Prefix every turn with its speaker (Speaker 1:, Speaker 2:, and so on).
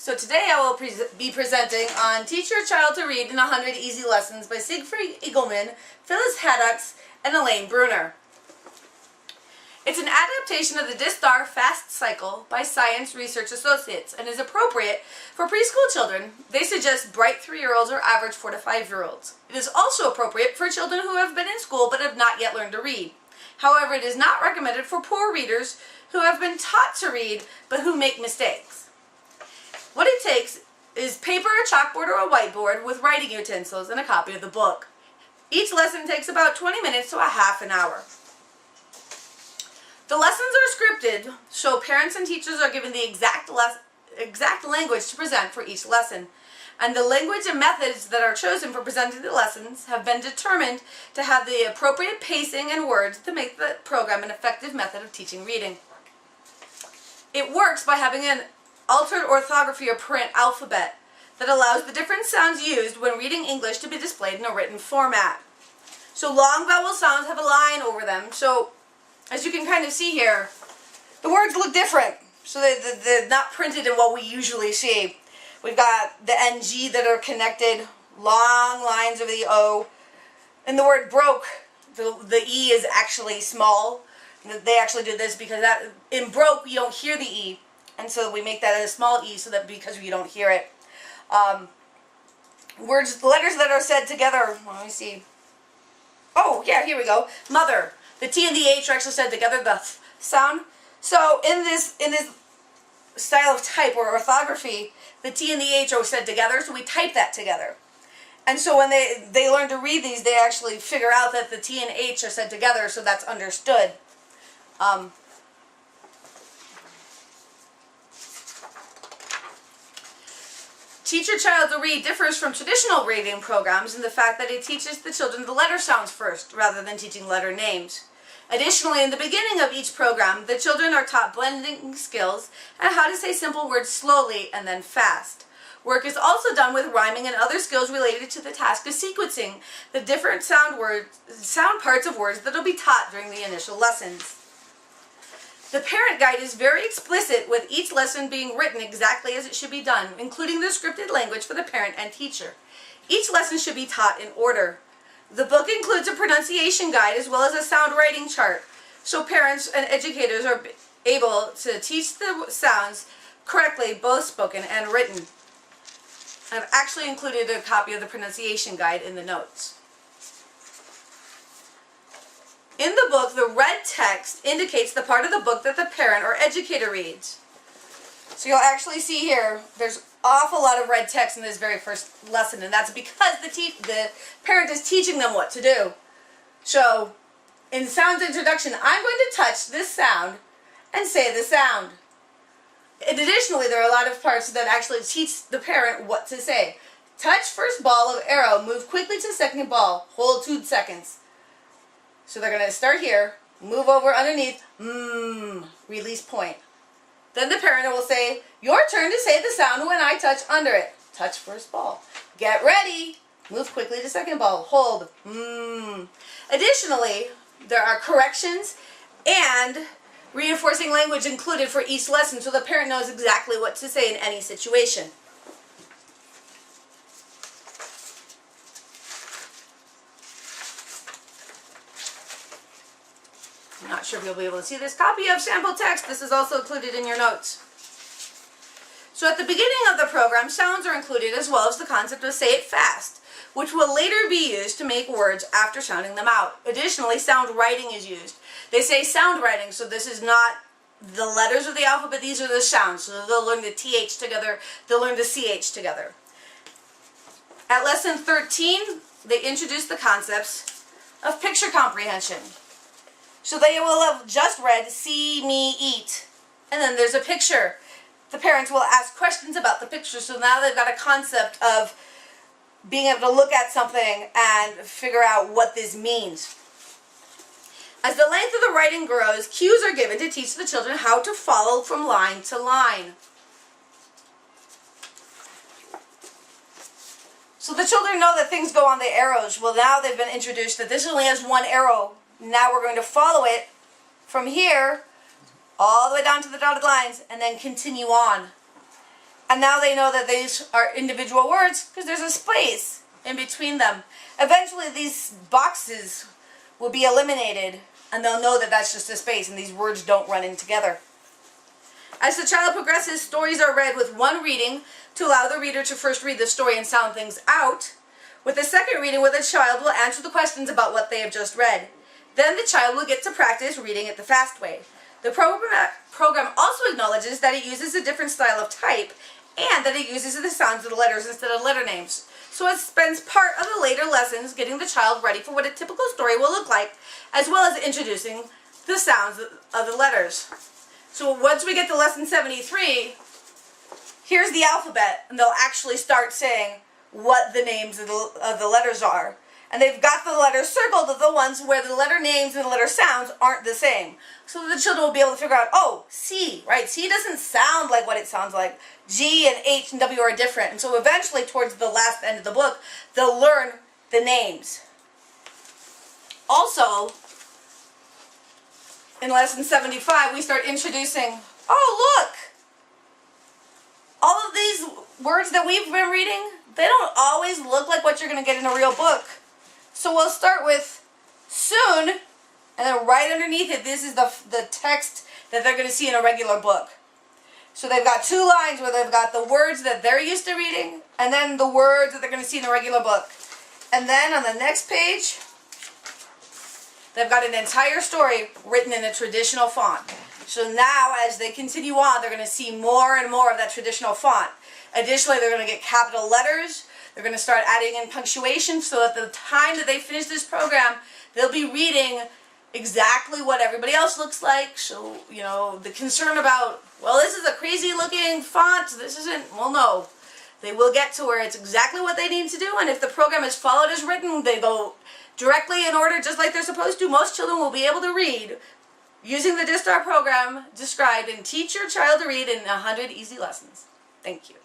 Speaker 1: So today I will be presenting on Teach Your Child to Read in 100 Easy Lessons by Siegfried Eagleman, Phyllis Haddocks, and Elaine Bruner. It's an adaptation of the Distar Fast Cycle by Science Research Associates and is appropriate for preschool children. They suggest bright 3-year-olds or average 4 to 5-year-olds. It is also appropriate for children who have been in school but have not yet learned to read. However, it is not recommended for poor readers who have been taught to read but who make mistakes. What it takes is paper, a chalkboard, or a whiteboard with writing utensils and a copy of the book. Each lesson takes about 20 minutes to a half an hour. The lessons are scripted, so parents and teachers are given the exact language to present for each lesson. And the language and methods that are chosen for presenting the lessons have been determined to have the appropriate pacing and words to make the program an effective method of teaching reading. It works by having an altered orthography or print alphabet that allows the different sounds used when reading English to be displayed in a written format. So long vowel sounds have a line over them, so as you can kind of see here, the words look different. So they're not printed in what we usually see. We've got the NG that are connected, long lines over the O. And the word broke, the E is actually small. They actually do this because in broke you don't hear the E. And so we make that a small E so that because you don't hear it. Letters that are said together, let me see. Oh, yeah, here we go. Mother. The T and the H are actually said together, the th sound. So in this style of type or orthography, the T and the H are said together, so we type that together. And so when they learn to read these, they actually figure out that the T and H are said together, so that's understood. Teach Your Child to Read differs from traditional reading programs in the fact that it teaches the children the letter sounds first, rather than teaching letter names. Additionally, in the beginning of each program, the children are taught blending skills and how to say simple words slowly and then fast. Work is also done with rhyming and other skills related to the task of sequencing the different sound parts of words that will be taught during the initial lessons. The parent guide is very explicit, with each lesson being written exactly as it should be done, including the scripted language for the parent and teacher. Each lesson should be taught in order. The book includes a pronunciation guide as well as a sound writing chart, so parents and educators are able to teach the sounds correctly, both spoken and written. I've actually included a copy of the pronunciation guide in the notes. In the book, the red text indicates the part of the book that the parent or educator reads. So you'll actually see here, there's an awful lot of red text in this very first lesson, and that's because the parent is teaching them what to do. So, in sound introduction, I'm going to touch this sound and say the sound. And additionally, there are a lot of parts that actually teach the parent what to say. Touch first ball of arrow, move quickly to second ball, hold 2 seconds. So they're going to start here, move over underneath, release point. Then the parent will say, your turn to say the sound when I touch under it. Touch first ball. Get ready. Move quickly to second ball. Hold. Additionally, there are corrections and reinforcing language included for each lesson so the parent knows exactly what to say in any situation. I'm not sure if you'll be able to see this copy of sample text. This is also included in your notes. So at the beginning of the program, sounds are included as well as the concept of say it fast, which will later be used to make words after sounding them out. Additionally, sound writing is used. They say sound writing, so this is not the letters of the alphabet, these are the sounds. So they'll learn the TH together, they'll learn the CH together. At lesson 13, they introduce the concepts of picture comprehension. So they will have just read, see me eat, and then there's a picture. The parents will ask questions about the picture, so now they've got a concept of being able to look at something and figure out what this means. As the length of the writing grows, cues are given to teach the children how to follow from line to line. So the children know that things go on the arrows. Well, now they've been introduced that this only has one arrow. Now we're going to follow it from here all the way down to the dotted lines and then continue on. And now they know that these are individual words because there's a space in between them. Eventually these boxes will be eliminated and they'll know that that's just a space and these words don't run in together. As the child progresses, stories are read with one reading to allow the reader to first read the story and sound things out. With the second reading, where the child will answer the questions about what they have just read. Then the child will get to practice reading it the fast way. The program also acknowledges that it uses a different style of type and that it uses the sounds of the letters instead of letter names. So it spends part of the later lessons getting the child ready for what a typical story will look like, as well as introducing the sounds of the letters. So once we get to lesson 73, here's the alphabet, and they'll actually start saying what the names of the letters are. And they've got the letters circled of the ones where the letter names and the letter sounds aren't the same. So the children will be able to figure out, oh, C, right? C doesn't sound like what it sounds like. G and H and W are different. And so eventually, towards the last end of the book, they'll learn the names. Also, in lesson 75, we start introducing, oh, look! All of these words that we've been reading, they don't always look like what you're going to get in a real book. So we'll start with soon, and then right underneath it, this is the text that they're going to see in a regular book. So they've got two lines where they've got the words that they're used to reading, and then the words that they're going to see in a regular book. And then on the next page, they've got an entire story written in a traditional font. So now, as they continue on, they're going to see more and more of that traditional font. Additionally, they're going to get capital letters. They're going to start adding in punctuation so that the time that they finish this program, they'll be reading exactly what everybody else looks like. So, you know, the concern about, well, this is a crazy looking font, this isn't, well, no. They will get to where it's exactly what they need to do, and if the program is followed as written, they go directly in order just like they're supposed to. Most children will be able to read using the DISTAR program described and teach your child to read in 100 easy lessons. Thank you.